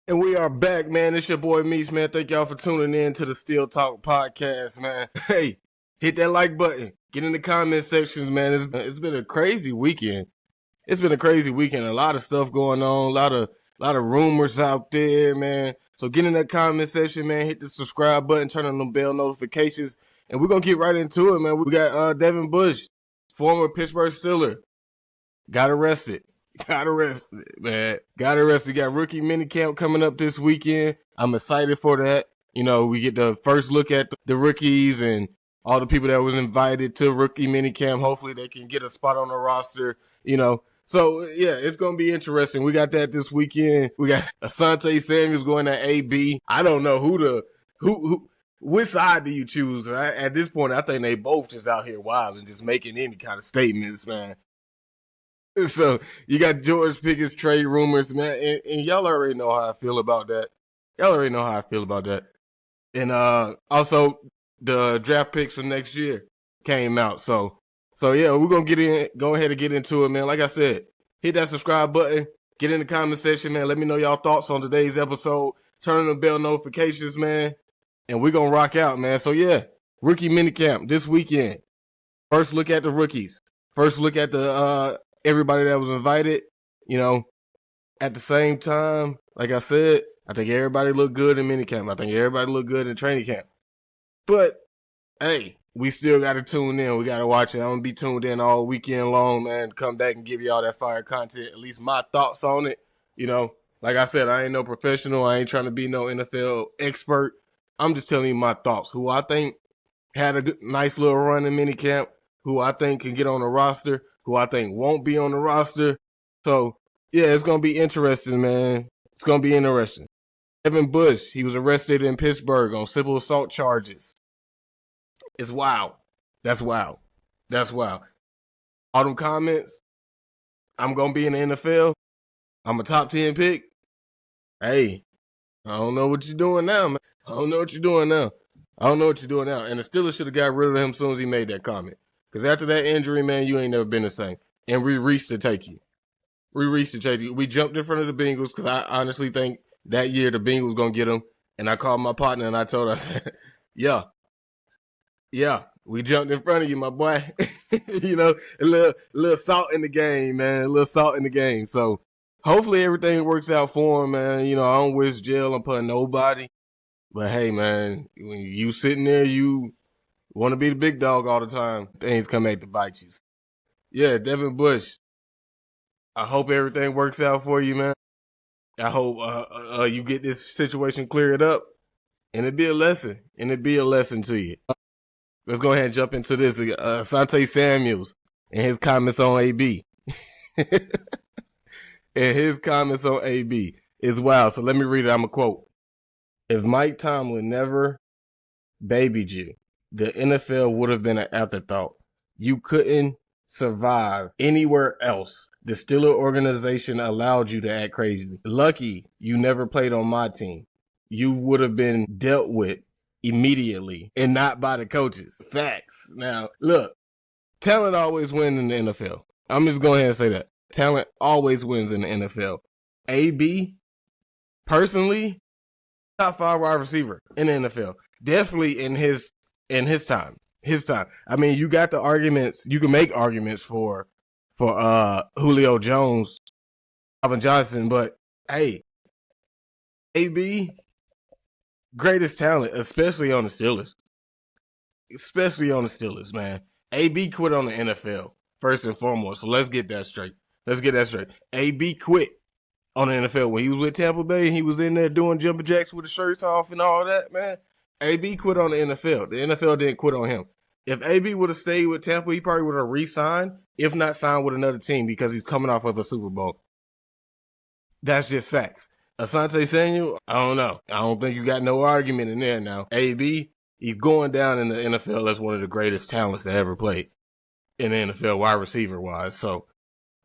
And we are back, man. It's your boy Meech, man. Thank y'all for tuning in to the Steel Talk podcast, man. Hey, hit that like button. Get in the comment sections, man. It's been a crazy weekend. It's been a crazy weekend. A lot of stuff going on. A lot of rumors out there, man. So get in that comment section, man. Hit the subscribe button. Turn on the bell notifications, and we're gonna get right into it, man. We got Devin Bush, former Pittsburgh Steeler, got arrested. Got arrested, man. Got arrested. Got rookie minicamp coming up this weekend. I'm excited for that. You know, we get the first look at the rookies and all the people that was invited to rookie minicamp. Hopefully they can get a spot on the roster, you know. So, yeah, it's going to be interesting. We got that this weekend. We got Asante Samuels going to AB. I don't know which side do you choose? At this point, I think they both just out here wild and just making any kind of statements, man. So you got George Pickens trade rumors, man, and y'all already know how I feel about that. And also the draft picks for next year came out. So yeah, we're gonna go ahead and get into it, man. Like I said, hit that subscribe button, get in the comment section, man. Let me know y'all thoughts on today's episode. Turn on the bell notifications, man, and we're gonna rock out, man. So yeah, rookie minicamp this weekend. First look at the rookies. First look at the everybody that was invited, you know, at the same time, like I said, I think everybody looked good in minicamp. I think everybody looked good in training camp. But, hey, we still got to tune in. We got to watch it. I'm going to be tuned in all weekend long, man, come back and give you all that fire content, at least my thoughts on it. You know, like I said, I ain't no professional. I ain't trying to be no NFL expert. I'm just telling you my thoughts. Who I think had a nice little run in minicamp, who I think can get on the roster, who I think won't be on the roster. So, yeah, it's going to be interesting, man. It's going to be interesting. Devin Bush, he was arrested in Pittsburgh on simple assault charges. It's wild. That's wild. All them comments, I'm going to be in the NFL. I'm a top 10 pick. Hey, I don't know what you're doing now, man. I don't know what you're doing now. And the Steelers should have got rid of him as soon as he made that comment. Because after that injury, man, you ain't never been the same. And we reached to take you. We jumped in front of the Bengals because I honestly think that year the Bengals going to get him. And I called my partner and I told her, yeah, we jumped in front of you, my boy. You know, a little salt in the game, man. A little salt in the game. So hopefully everything works out for him, man. You know, I don't wish jail upon nobody. But hey, man, when you sitting there, you want to be the big dog all the time. Things come back to bite you. Yeah, Devin Bush. I hope everything works out for you, man. I hope you get this situation cleared up, and it'd be a lesson. To you. Let's go ahead and jump into this. Asante Samuels and his comments on AB. Is wild. So let me read it. I'm a quote. If Mike Tomlin never babied you, the NFL would have been an afterthought. You couldn't survive anywhere else. The Steeler organization allowed you to act crazy. Lucky you never played on my team. You would have been dealt with immediately and not by the coaches. Facts. Now, look, talent always wins in the NFL. I'm just going ahead and say that. Talent always wins in the NFL. AB, personally, top 5 wide receiver in the NFL. Definitely in his time. I mean, you got the arguments. You can make arguments for Julio Jones, Alvin Johnson, but hey, AB, greatest talent, especially on the Steelers, man. AB quit on the NFL first and foremost. So let's get that straight. AB quit on the NFL when he was with Tampa Bay. He was in there doing jumping jacks with the shirts off and all that, man. AB quit on the NFL. The NFL didn't quit on him. If AB would have stayed with Tampa, he probably would have re-signed, if not signed with another team because he's coming off of a Super Bowl. That's just facts. Asante Samuel, I don't know. I don't think you got no argument in there now. AB, he's going down in the NFL as one of the greatest talents that ever played in the NFL, wide receiver-wise. So,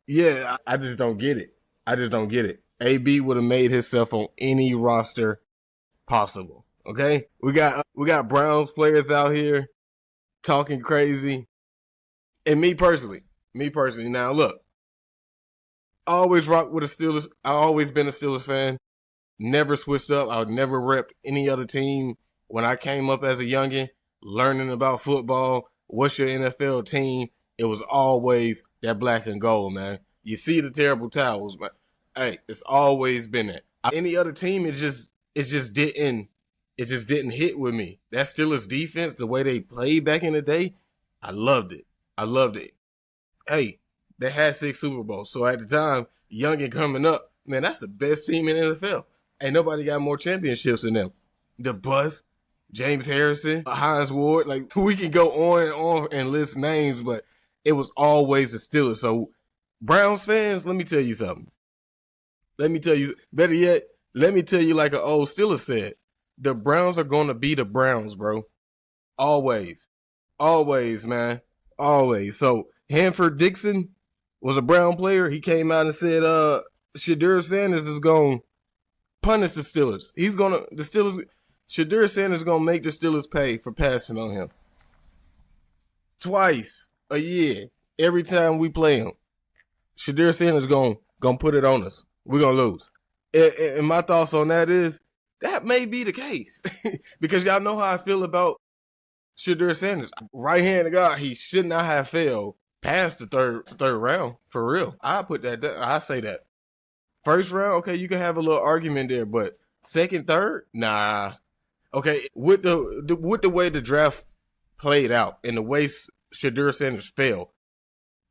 yeah, I just don't get it. AB would have made himself on any roster possible. Okay? We got Browns players out here talking crazy. And me personally, now look, I always rock with the Steelers. I've always been a Steelers fan. Never switched up. I never repped any other team. When I came up as a youngin', learning about football, what's your NFL team? It was always that black and gold, man. You see the terrible towels, man. Hey, it's always been that. Any other team, it just didn't hit with me. That Steelers defense, the way they played back in the day, I loved it. I loved it. Hey, they had 6 Super Bowls. So at the time, young and coming up, man, that's the best team in the NFL. Ain't nobody got more championships than them. The Bus, James Harrison, Hines Ward, like we can go on and list names, but it was always the Steelers. So Browns fans, let me tell you something. Better yet, let me tell you like an old Steelers said. The Browns are going to be the Browns, bro. Always. Always, man. Always. So Hanford Dixon was a Brown player. He came out and said, Shadur Sanders is going to punish the Steelers. Shadur Sanders is going to make the Steelers pay for passing on him. Twice a year. Every time we play him. Shadur Sanders is going to put it on us. We're going to lose. And my thoughts on that is, that may be the case. Because y'all know how I feel about Shadur Sanders. Right hand of God, he should not have failed past the third round. For real. I put that down. I say that. First round, okay, you can have a little argument there, but second, third, nah. Okay, with the way the draft played out and the way Shadur Sanders fell,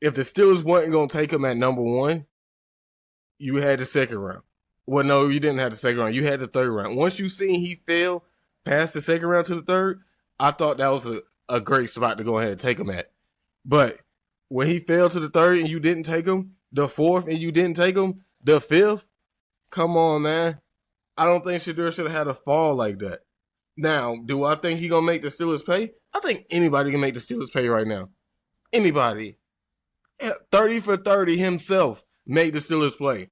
if the Steelers wasn't going to take him at number 1, you had the second round. Well, no, you didn't have the second round. You had the third round. Once you seen he fell past the second round to the third, I thought that was a great spot to go ahead and take him at. But when he fell to the third and you didn't take him, the fourth and you didn't take him, the fifth, come on, man. I don't think Shadur should have had a fall like that. Now, do I think he going to make the Steelers pay? I think anybody can make the Steelers pay right now. Anybody. 30 for 30 himself made the Steelers play.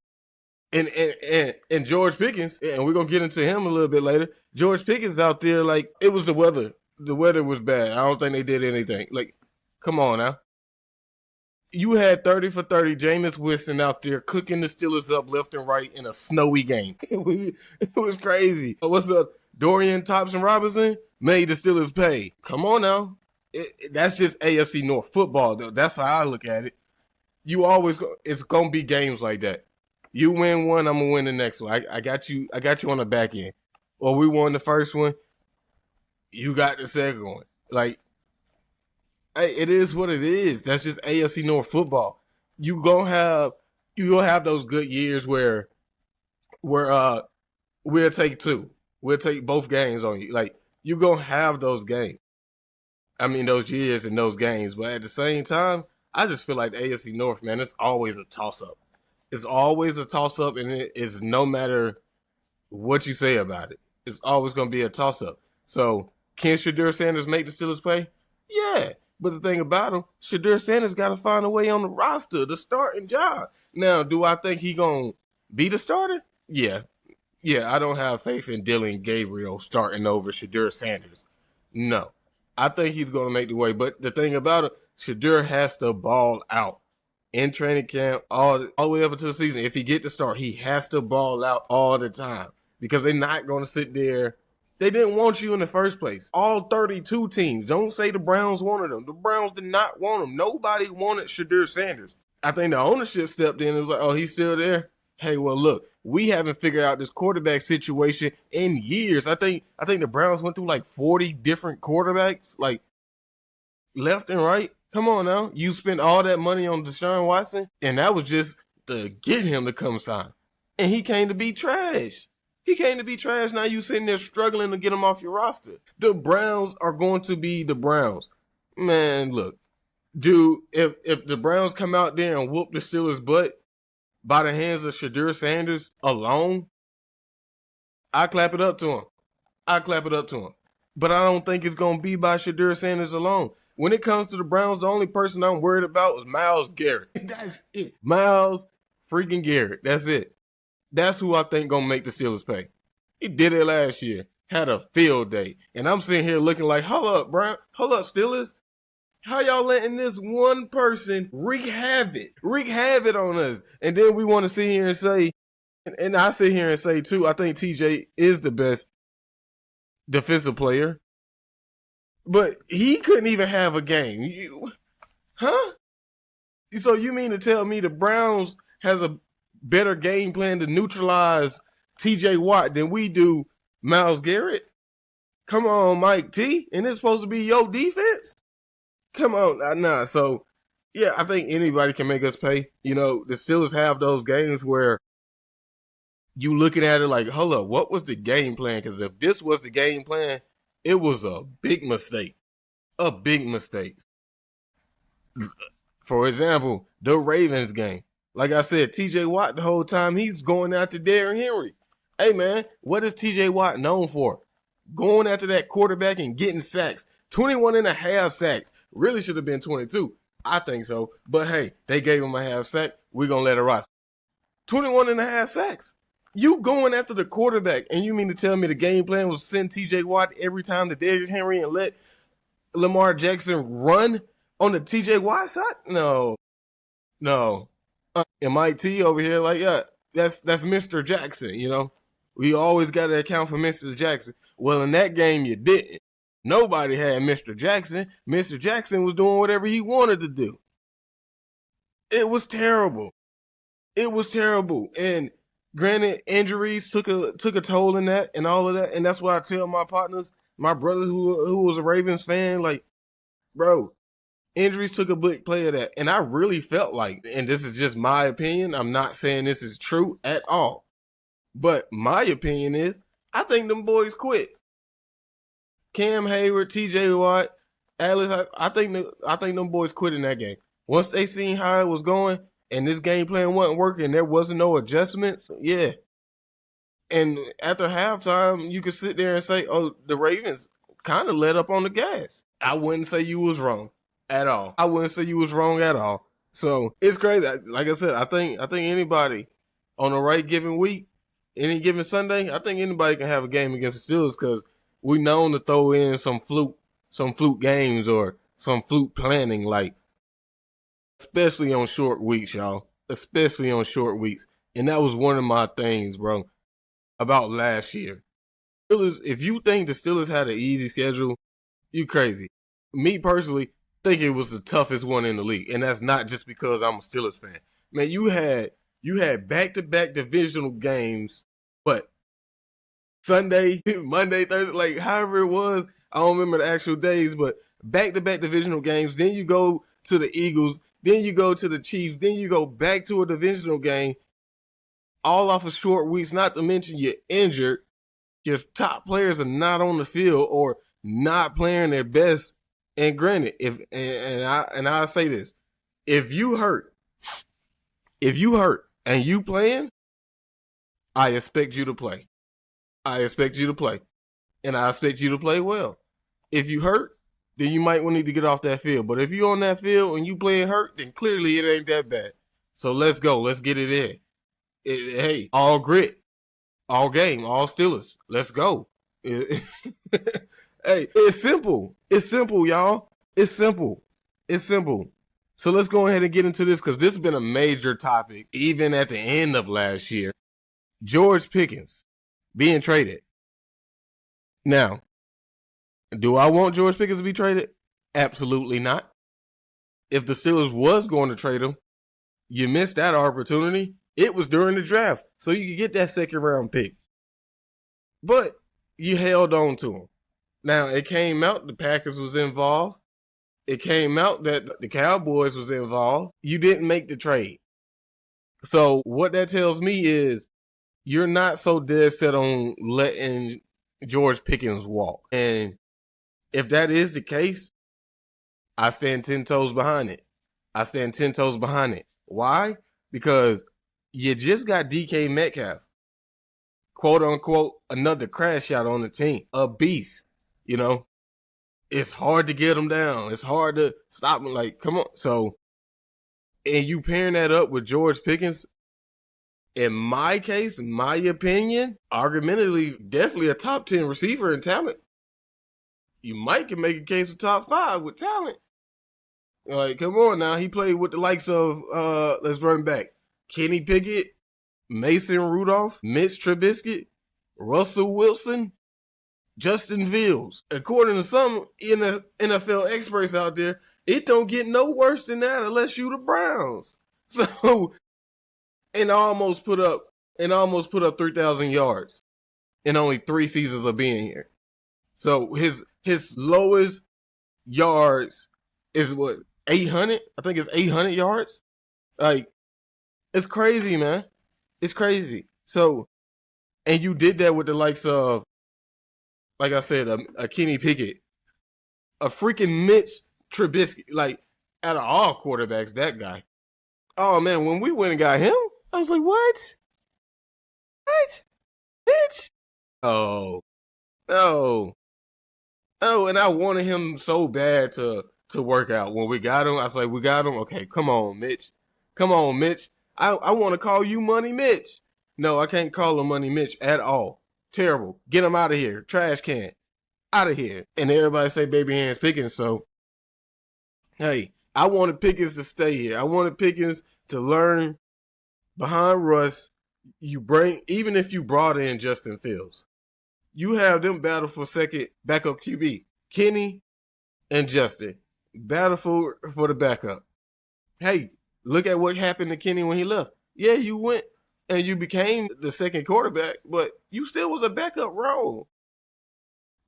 And George Pickens, and we're going to get into him a little bit later, George Pickens out there, like, it was the weather. The weather was bad. I don't think they did anything. Like, come on now. You had 30 for 30 Jameis Winston out there cooking the Steelers up left and right in a snowy game. It was crazy. What's up? Dorian Thompson-Robinson made the Steelers pay. Come on now. That's just AFC North football, though. That's how I look at it. It's going to be games like that. You win one, I'm going to win the next one. I got you on the back end. Or we won the first one, you got the second one. Like, hey, it is what it is. That's just AFC North football. You gonna have those good years where we'll take 2. We'll take both games on you. Like, you gonna have those games. I mean, those years and those games. But at the same time, I just feel like the AFC North, man, it's always a toss-up. It's always a toss-up, and it is no matter what you say about it. It's always going to be a toss-up. So, can Shadur Sanders make the Steelers play? Yeah. But the thing about him, Shadur Sanders got to find a way on the roster, the starting job. Now, do I think he going to be the starter? Yeah. Yeah, I don't have faith in Dylan Gabriel starting over Shadur Sanders. No. I think he's going to make the way. But the thing about it, Shadur has to ball out. In training camp, all the way up until the season. If he get to start, he has to ball out all the time. Because they're not going to sit there. They didn't want you in the first place. All 32 teams. Don't say the Browns wanted him. The Browns did not want him. Nobody wanted Shadur Sanders. I think the ownership stepped in and was like, oh, he's still there? Hey, well, look, we haven't figured out this quarterback situation in years. I think the Browns went through like 40 different quarterbacks, like left and right. Come on now. You spent all that money on Deshaun Watson, and that was just to get him to come sign. And he came to be trash. Now you sitting there struggling to get him off your roster. The Browns are going to be the Browns. Man, look. Dude, if the Browns come out there and whoop the Steelers' butt by the hands of Shadur Sanders alone, I clap it up to him. But I don't think it's going to be by Shadur Sanders alone. When it comes to the Browns, the only person I'm worried about is Myles Garrett. That's it. Myles freaking Garrett. That's it. That's who I think going to make the Steelers pay. He did it last year. Had a field day. And I'm sitting here looking like, hold up, Steelers. How y'all letting this one person wreak havoc on us? And then we want to sit here and say, And I sit here and say too, I think TJ is the best defensive player, but he couldn't even have a game. Huh? So you mean to tell me the Browns has a better game plan to neutralize TJ Watt than we do Myles Garrett? Come on, Mike T. And it's supposed to be your defense? Come on. Nah. So, yeah, I think anybody can make us pay. You know, the Steelers have those games where you looking at it like, hold up, what was the game plan? Because if this was the game plan, it was a big mistake. A big mistake. For example, the Ravens game. Like I said, TJ Watt the whole time, he's going after Derrick Henry. Hey, man, what is TJ Watt known for? Going after that quarterback and getting sacks. 21 and a half sacks. Really should have been 22. I think so. But, hey, they gave him a half sack. We're going to let it ride. 21 and a half sacks. You going after the quarterback, and you mean to tell me the game plan was send TJ Watt every time to Derrick Henry and let Lamar Jackson run on the TJ Watt side? No. And Mike T over here, like, yeah, that's Mr. Jackson, you know. We always got to account for Mr. Jackson. Well, in that game, you didn't. Nobody had Mr. Jackson. Mr. Jackson was doing whatever he wanted to do. It was terrible. And granted, injuries took a toll in that and all of that. And that's why I tell my partners, my brother who was a Ravens fan, like, bro, injuries took a big play of that. And I really felt like, and this is just my opinion, I'm not saying this is true at all. But my opinion is, I think them boys quit. Cam Hayward, T.J. Watt, Alex, I think them boys quit in that game. Once they seen how it was going and this game plan wasn't working, there wasn't no adjustments, yeah. And after halftime, you could sit there and say, oh, the Ravens kind of let up on the gas. I wouldn't say you was wrong at all. So it's crazy. Like I said, I think anybody on the right given week, any given Sunday, I think anybody can have a game against the Steelers because we known to throw in some fluke games or some fluke planning, like especially on short weeks, y'all. Especially on short weeks. And that was one of my things, bro, about last year. Steelers, if you think the Steelers had an easy schedule, you crazy. Me personally, think it was the toughest one in the league. And that's not just because I'm a Steelers fan. Man, you had back-to-back divisional games, but Sunday, Monday, Thursday, like however it was, I don't remember the actual days, but back-to-back divisional games. Then you go to the Eagles, then you go to the Chiefs, then you go back to a divisional game, all off of short weeks, not to mention you're injured. Your top players are not on the field or not playing their best. And granted, I say this, if you hurt and you playing, I expect you to play. And I expect you to play well. If you hurt, then you might need to get off that field. But if you're on that field and you playing hurt, then clearly it ain't that bad. So let's go. Let's get it in. Hey, all grit, all game, all Steelers. Let's go. Hey, it's simple. It's simple, y'all. It's simple. So let's go ahead and get into this because this has been a major topic even at the end of last year. George Pickens being traded. Now, do I want George Pickens to be traded? Absolutely not. If the Steelers was going to trade him, you missed that opportunity. It was during the draft, so you could get that second round pick. But you held on to him. Now, it came out the Packers was involved. It came out that the Cowboys was involved. You didn't make the trade. So what that tells me is you're not so dead set on letting George Pickens walk. And if that is the case, I stand 10 toes behind it. Why? Because you just got DK Metcalf, quote unquote, another crash out on the team, a beast. You know, it's hard to get him down. It's hard to stop him. Like, come on. So, and you pairing that up with George Pickens, in my case, in my opinion, argumentatively, definitely a top 10 receiver in talent. You might can make a case for top 5 with talent. Like, come on now. He played with the likes of, let's run back, Kenny Pickett, Mason Rudolph, Mitch Trubisky, Russell Wilson, Justin Fields. According to some NFL experts out there, it don't get no worse than that unless you the Browns. So, and almost put up 3,000 yards in only 3 seasons of being here. So his lowest yards is what, 800? I think it's 800 yards. Like, it's crazy, man. It's crazy. So, and you did that with the likes of, like I said, a Kenny Pickett, a freaking Mitch Trubisky. Like, out of all quarterbacks, that guy. Oh man, when we went and got him, I was like, what? What? Mitch? Oh, no. Oh, and I wanted him so bad to work out. When we got him, I was like, we got him? Okay, come on, Mitch. Come on, Mitch. I want to call you Money Mitch. No, I can't call him Money Mitch at all. Terrible. Get him out of here. Trash can. Out of here. And everybody say Baby Hands Pickens, so, hey, I wanted Pickens to stay here. I wanted Pickens to learn behind Russ. Even if you brought in Justin Fields, you have them battle for second backup QB. Kenny and Justin. Battle for the backup. Hey, look at what happened to Kenny when he left. Yeah, you went and you became the second quarterback, but you still was a backup role.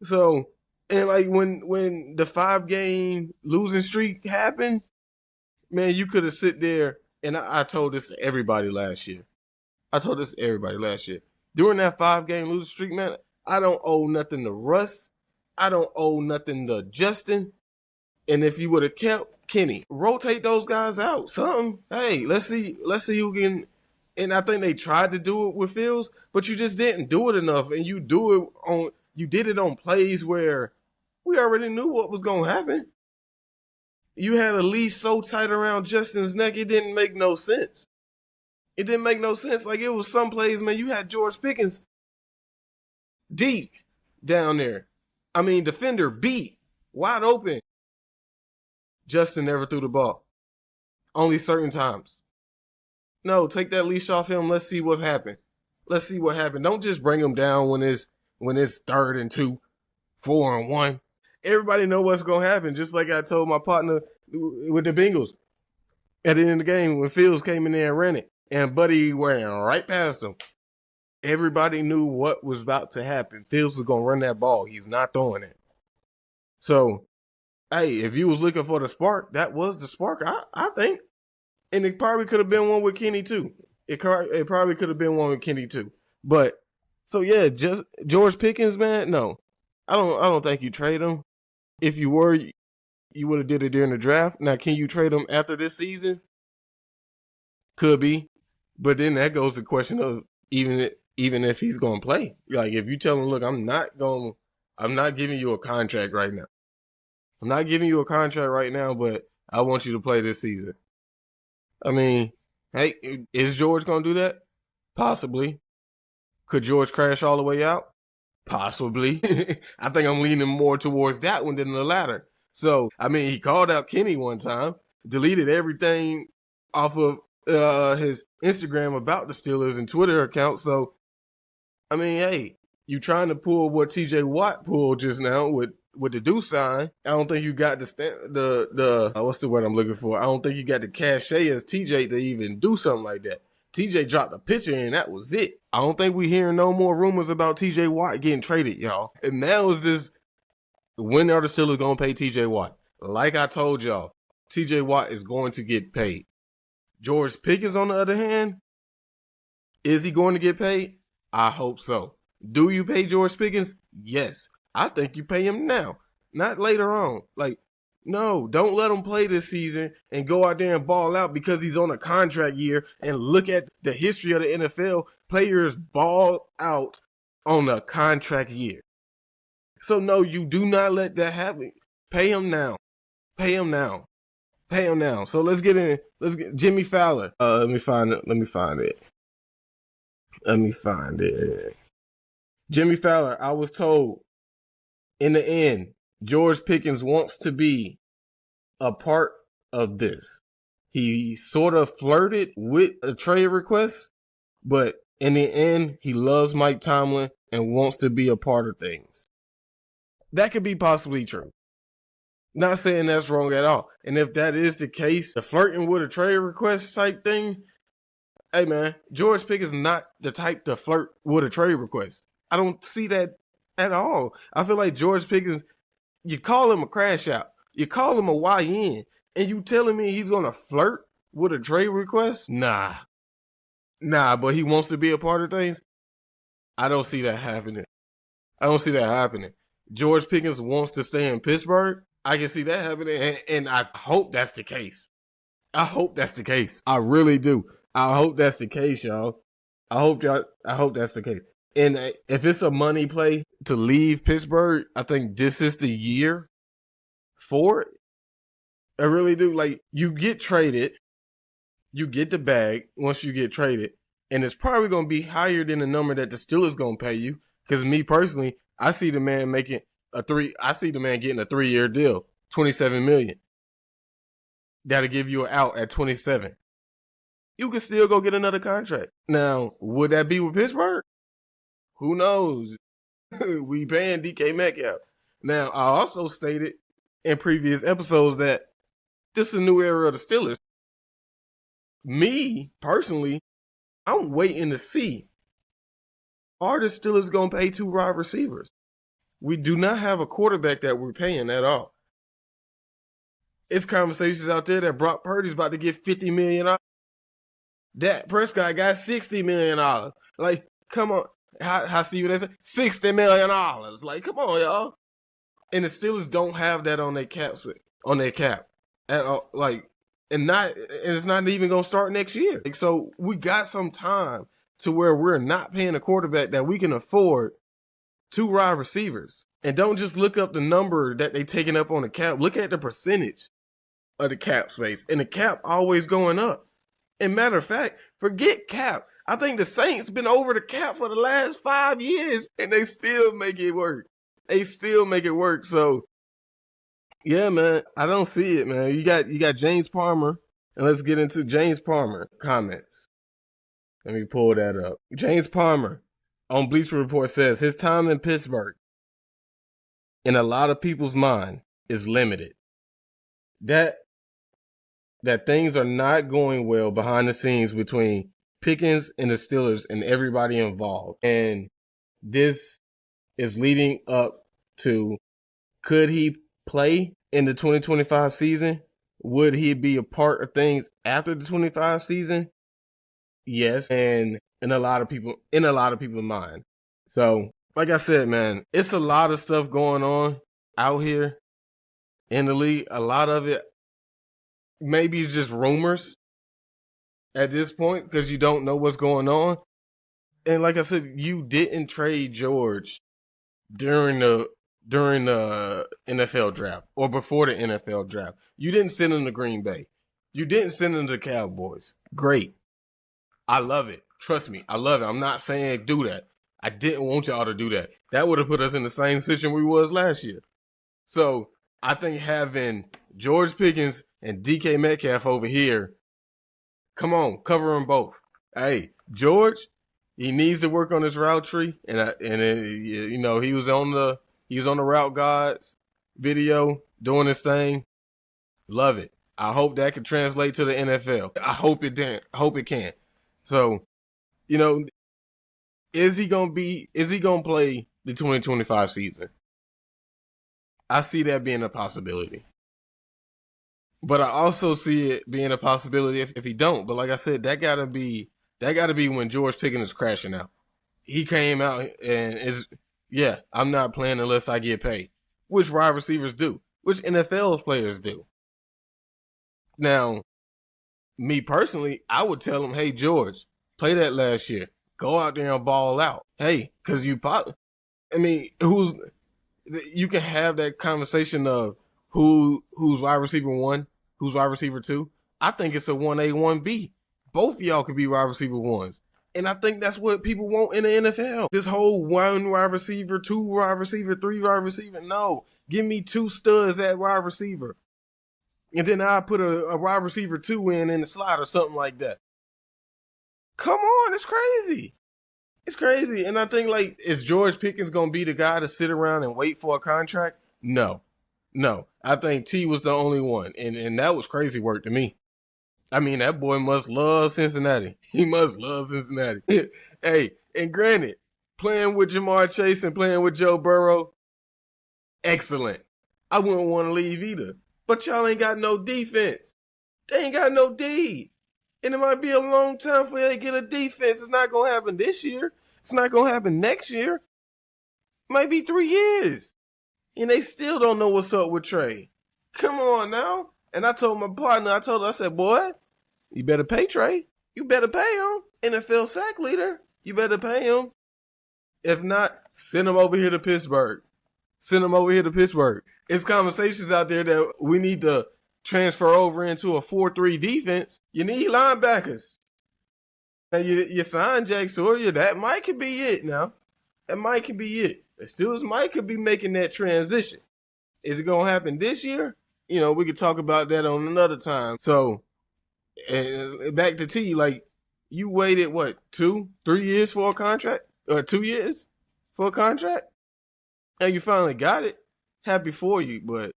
So, and like when the 5-game losing streak happened, man, you could have sit there, and I told this to everybody last year. During that 5-game losing streak, man, I don't owe nothing to Russ. I don't owe nothing to Justin. And if you would have kept Kenny, rotate those guys out. Something. Hey, let's see who can. And I think they tried to do it with Fields, but you just didn't do it enough. And you did it on plays where we already knew what was gonna happen. You had a leash so tight around Justin's neck, it didn't make no sense. Like, it was some plays, man. You had George Pickens deep down there. I mean, defender beat, wide open. Justin never threw the ball. Only certain times. No, take that leash off him. Let's see what happened. Don't just bring him down when it's 3rd and 2, 4 and 1. Everybody know what's going to happen. Just like I told my partner with the Bengals at the end of the game when Fields came in there and ran it. And Buddy ran right past him. Everybody knew what was about to happen. Fields was going to run that ball. He's not throwing it. So, hey, if you was looking for the spark, that was the spark, I think. And it probably could have been one with Kenny too. It probably could have been one with Kenny too. But, so yeah, just George Pickens, man, no. I don't think you trade him. If you were, you would have did it during the draft. Now, can you trade him after this season? Could be. But then that goes to the question of even if he's going to play. Like, if you tell him, look, I'm not giving you a contract right now. But I want you to play this season. I mean, hey, is George going to do that? Possibly. Could George crash all the way out? Possibly. I think I'm leaning more towards that one than the latter. So, I mean, he called out Kenny one time, deleted everything off of his Instagram about the Steelers and Twitter account. So, I mean, hey, you trying to pull what TJ Watt pulled just now with the do sign. I don't think you got the what's the word I'm looking for? I don't think you got the cachet as TJ to even do something like that. TJ dropped a picture and that was it. I don't think we hearing no more rumors about TJ Watt getting traded, y'all. And now is this, when are the Steelers going to pay TJ Watt? Like I told y'all, TJ Watt is going to get paid. George Pickens, on the other hand, is he going to get paid? I hope so. Do you pay George Pickens? Yes. I think you pay him now, not later on. Like, no, don't let him play this season and go out there and ball out because he's on a contract year. And look at the history of the NFL. Players ball out on a contract year. So, no, you do not let that happen. Pay him now. So let's get Jimmy Fowler. Let me find it. Jimmy Fowler, I was told in the end, George Pickens wants to be a part of this. He sort of flirted with a trade request But in the end, he loves Mike Tomlin and wants to be a part of things. That could be possibly true. Not saying that's wrong at all. And if that is the case, the flirting with a trade request type thing, hey man, George Pickens is not the type to flirt with a trade request. I don't see that at all. I feel like George Pickens, you call him a crash out, you call him a YN, and you telling me he's gonna flirt with a trade request? Nah, but he wants to be a part of things. I don't see that happening. George Pickens wants to stay in Pittsburgh. I can see that happening, and I hope that's the case. I really do. I hope that's the case, y'all. I hope that's the case. And if it's a money play to leave Pittsburgh, I think this is the year for it. I really do. Like, you get traded, you get the bag once you get traded, and it's probably going to be higher than the number that the Steelers going to pay you. Because me personally, I see the man getting a 3-year deal, $27 million. That'll give you an out at 27. You can still go get another contract. Now, would that be with Pittsburgh? Who knows? We paying DK Metcalf. Now, I also stated in previous episodes that this is a new era of the Steelers. Me, personally, I'm waiting to see, are the Steelers going to pay 2 wide receivers? We do not have a quarterback that we're paying at all. It's conversations out there that Brock Purdy's about to get $50 million. Dak Prescott got $60 million. Like, come on. How see what they say? $60 million. Like, come on, y'all. And the Steelers don't have that on their cap at all. Like, and it's not even gonna start next year. Like, so we got some time to where we're not paying a quarterback that we can afford 2 wide receivers. And don't just look up the number that they taking up on the cap. Look at the percentage of the cap space. And the cap always going up. And matter of fact, forget cap. I think the Saints been over the cap for the last 5 years, and they still make it work. So, yeah, man, I don't see it, man. You got James Palmer, and let's get into James Palmer comments. Let me pull that up. James Palmer on Bleacher Report says his time in Pittsburgh, in a lot of people's mind, is limited. That things are not going well behind the scenes between Pickens and the Steelers and everybody involved. And this is leading up to, could he play in the 2025 season? Would he be a part of things after the 25 season? Yes. And in a lot of people's mind. So, like I said, man, it's a lot of stuff going on out here in the league. A lot of it maybe it's just rumors at this point because you don't know what's going on. And like I said, you didn't trade George during the NFL draft or before the NFL draft. You didn't send him to Green Bay. You didn't send him to the Cowboys. Great. I love it. Trust me, I love it. I'm not saying do that. I didn't want y'all to do that. That would have put us in the same position we was last year. So I think having George Pickens and DK Metcalf over here, come on, cover them both. Hey, George, he needs to work on his route tree, he was on the Route Gods video doing his thing. Love it. I hope that can translate to the NFL. I hope it can. So, is he gonna play the 2025 season? I see that being a possibility. But I also see it being a possibility if he don't. But like I said, that gotta be when George Pickens is crashing out. He came out and I'm not playing unless I get paid. Which wide receivers do. Which NFL players do. Now, me personally, I would tell him, hey, George, play that last year. Go out there and ball out. Hey, because you can have that conversation of who's wide receiver 1, who's wide receiver 2. I think it's a 1A, 1B. Both of y'all could be wide receiver 1s. And I think that's what people want in the NFL. This whole 1 wide receiver, 2 wide receiver, 3 wide receiver. No. Give me 2 studs at wide receiver. And then I'll put a wide receiver 2 in the slot or something like that. Come on, it's crazy. It's crazy. And I think, like, is George Pickens going to be the guy to sit around and wait for a contract? No. No. I think T was the only one. And that was crazy work to me. I mean, that boy must love Cincinnati. He must love Cincinnati. Hey, and granted, playing with Jamar Chase and playing with Joe Burrow, excellent. I wouldn't want to leave either. But y'all ain't got no defense. They ain't got no D. And it might be a long time for you to get a defense. It's not going to happen this year. It's not going to happen next year. It might be 3 years. And they still don't know what's up with Trey. Come on now. And I told my partner, I said, boy, you better pay Trey. You better pay him. NFL sack leader. You better pay him. If not, send him over here to Pittsburgh. Send him over here to Pittsburgh. It's conversations out there that we need to transfer over into a 4-3 defense. You need linebackers. Now you sign Jack Sawyer. That might could be it now. That might could be it. The Steelers might could be making that transition. Is it going to happen this year? You know, we could talk about that on another time. So, back to T, like, you waited, what, 2-3 years for a contract? Or 2 years for a contract? And you finally got it. Happy for you, but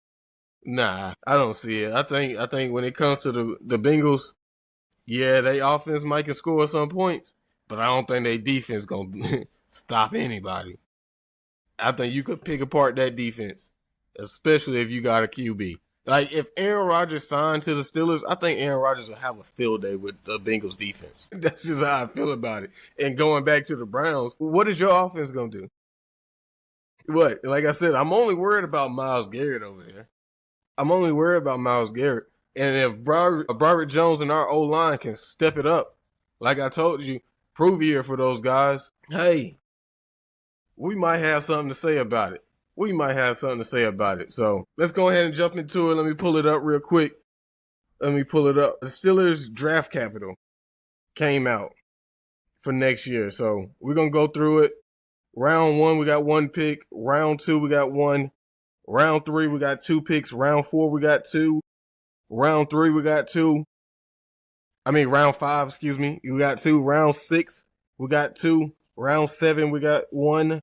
nah, I don't see it. I think when it comes to the Bengals, yeah, they offense might can score some points, but I don't think they defense gonna stop anybody. I think you could pick apart that defense, especially if you got a QB. Like, if Aaron Rodgers signed to the Steelers, I think Aaron Rodgers will have a field day with the Bengals defense. That's just how I feel about it. And going back to the Browns, what is your offense gonna do? What? Like I said, I'm only worried about Myles Garrett over there. I'm only worried about Myles Garrett. And if Broderick Jones and our O-line can step it up, like I told you, prove here for those guys, hey, we might have something to say about it. We might have something to say about it. So let's go ahead and jump into it. Let me pull it up real quick. Let me pull it up. The Steelers draft capital came out for next year. So we're going to go through it. Round 1, we got 1 pick. Round 2, we got 1. Round 3, we got 2 picks. Round 4, we got 2. Round 3, we got 2. Round 5, excuse me. We got 2. Round 6, we got 2. Round 7, we got 1.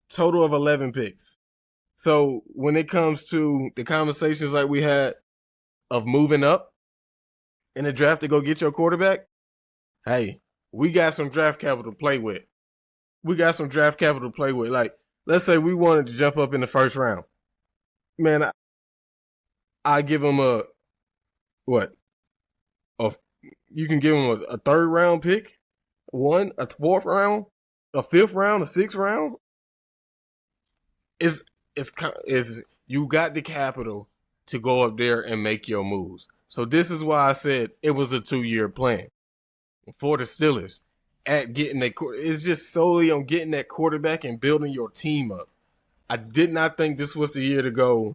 Total of 11 picks. So when it comes to the conversations like we had of moving up in the draft to go get your quarterback, hey, we got some draft capital to play with. Like, let's say we wanted to jump up in the first round. Man, I give them you can give them a 3rd round pick, a 4th round, a 5th round, a 6th round. You got the capital to go up there and make your moves. So this is why I said it was a 2-year plan for the Steelers. It's just solely on getting that quarterback and building your team up. I did not think this was the year to go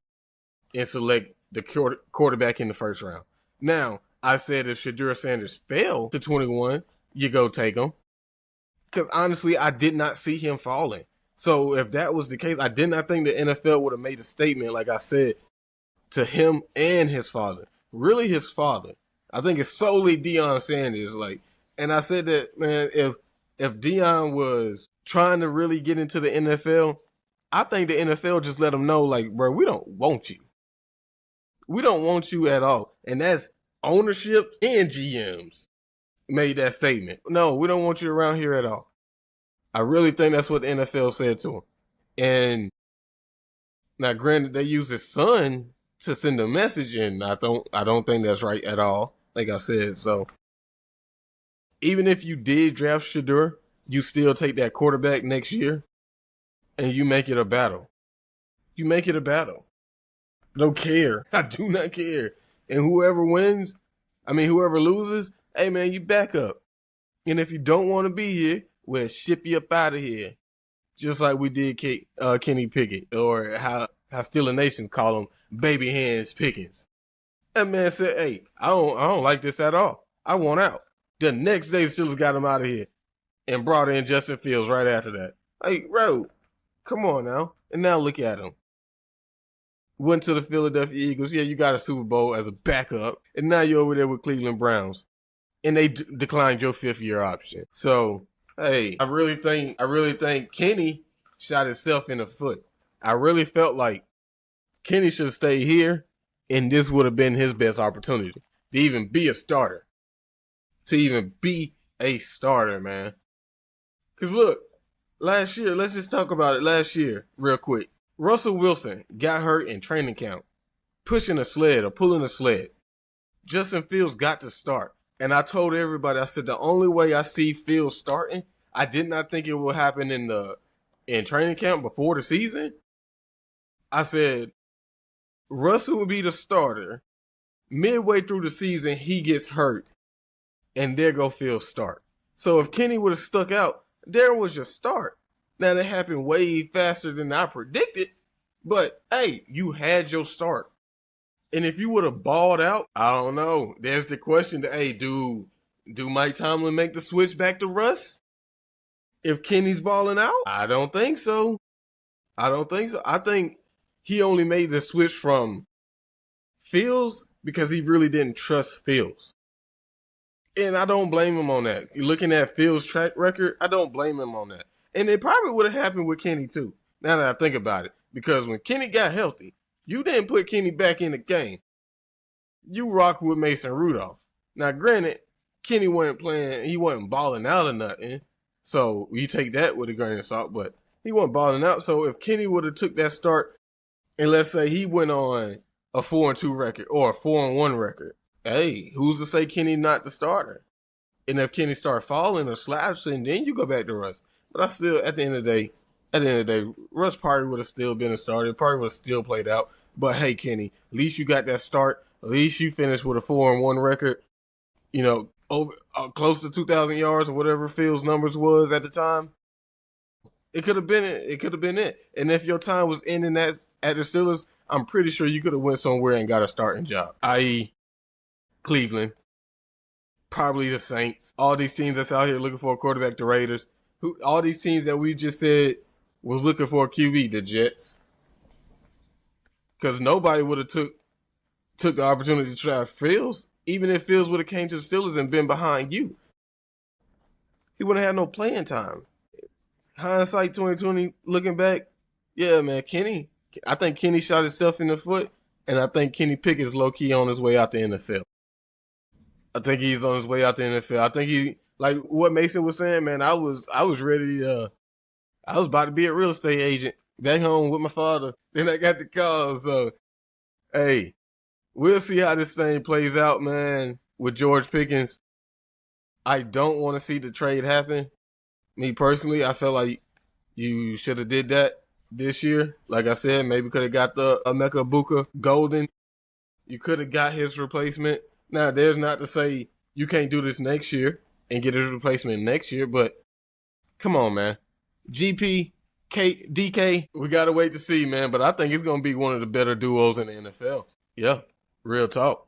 and select the quarterback in the first round. Now, I said if Shedeur Sanders fell to 21, you go take him. Because honestly, I did not see him falling. So if that was the case, I did not think the NFL would have made a statement, like I said, to him and his father. Really his father. I think it's solely Deion Sanders. And I said that, man, if Deion was trying to really get into the NFL, I think the NFL just let him know, like, bro, we don't want you. We don't want you at all. And that's ownership and GMs made that statement. No, we don't want you around here at all. I really think that's what the NFL said to him. And now, granted, they used his son to send a message, and I don't think that's right at all, like I said. So even if you did draft Shedeur, you still take that quarterback next year, and you make it a battle. You make it a battle. I don't care. I do not care. And whoever loses, hey, man, you back up. And if you don't want to be here, we'll ship you up out of here. Just like we did Kenny Pickett, or how Steeler Nation call him baby hands Pickens. That man said, hey, I don't like this at all. I want out. The next day, the Steelers got him out of here and brought in Justin Fields right after that. Like, bro, come on now. And now look at him. Went to the Philadelphia Eagles. Yeah, you got a Super Bowl as a backup. And now you're over there with Cleveland Browns. and they declined your 5th-year option. So, hey, I really think Kenny shot himself in the foot. I really felt like Kenny should stay here, and this would have been his best opportunity to even be a starter. Man. Because look, last year, let's just talk about it last year real quick. Russell Wilson got hurt in training camp, pushing a sled or pulling a sled. Justin Fields got to start. And I told everybody, I said, the only way I see Fields starting, I did not think it would happen in training camp before the season. I said, Russell would be the starter. Midway through the season, he gets hurt. And there go Fields start. So if Kenny would have stuck out, there was your start. Now, that happened way faster than I predicted. But, hey, you had your start. And if you would have balled out, I don't know. There's the question, hey, do Mike Tomlin make the switch back to Russ? If Kenny's balling out? I don't think so. I think he only made the switch from Fields because he really didn't trust Fields. And I don't blame him on that. Looking at Fields' track record, I don't blame him on that. And it probably would have happened with Kenny too, now that I think about it. Because when Kenny got healthy, you didn't put Kenny back in the game. You rocked with Mason Rudolph. Now, granted, Kenny wasn't playing, he wasn't balling out or nothing. So you take that with a grain of salt, but he wasn't balling out. So if Kenny would have took that start, and let's say he went on a 4-2 record or a 4-1 record, hey, who's to say Kenny not the starter? And if Kenny start falling or slouching, then you go back to Russ. But I still, at the end of the day, Russ probably would have still been a starter. Probably would have still played out. But hey, Kenny, at least you got that start. At least you finished with a 4-1 record. You know, over close to 2,000 yards or whatever Fields' numbers was at the time. It could have been it. And if your time was ending at the Steelers, I'm pretty sure you could have went somewhere and got a starting job, i.e., Cleveland, probably the Saints. All these teams that's out here looking for a quarterback, the Raiders. All these teams that we just said was looking for a QB, the Jets. Because nobody would have took the opportunity to try Fields, even if Fields would have came to the Steelers and been behind you. He wouldn't have had no playing time. Hindsight 2020, looking back, yeah, man, Kenny. I think Kenny shot himself in the foot, and I think Kenny Pickens low-key on his way out the NFL. I think he's on his way out the NFL. I think he, like what Mason was saying, man, I was ready I was about to be a real estate agent back home with my father. Then I got the call. So, hey, we'll see how this thing plays out, man, with George Pickens. I don't want to see the trade happen. Me personally, I feel like you should have did that this year. Like I said, maybe could have got the Emeka Egbuka Golden. You could have got his replacement. Now, there's not to say you can't do this next year and get his replacement next year, but come on, man. GP, DK, we got to wait to see, man. But I think it's going to be one of the better duos in the NFL. Yeah, real talk.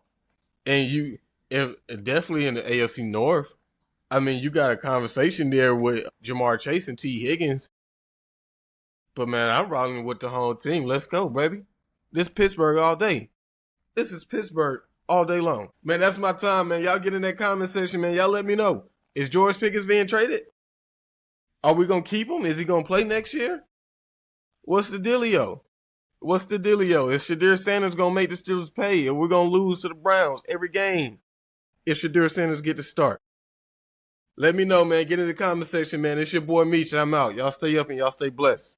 And definitely in the AFC North, I mean, you got a conversation there with Jamar Chase and T. Higgins. But, man, I'm rolling with the home team. Let's go, baby. This Pittsburgh all day. This is Pittsburgh all day long. Man, that's my time, man. Y'all get in that comment section, man. Y'all let me know. Is George Pickens being traded? Are we going to keep him? Is he going to play next year? What's the dealio? Is Shadir Sanders going to make the Steelers pay? Or we're going to lose to the Browns every game if Shadir Sanders get to start? Let me know, man. Get in the comment section, man. It's your boy Meech, and I'm out. Y'all stay up and y'all stay blessed.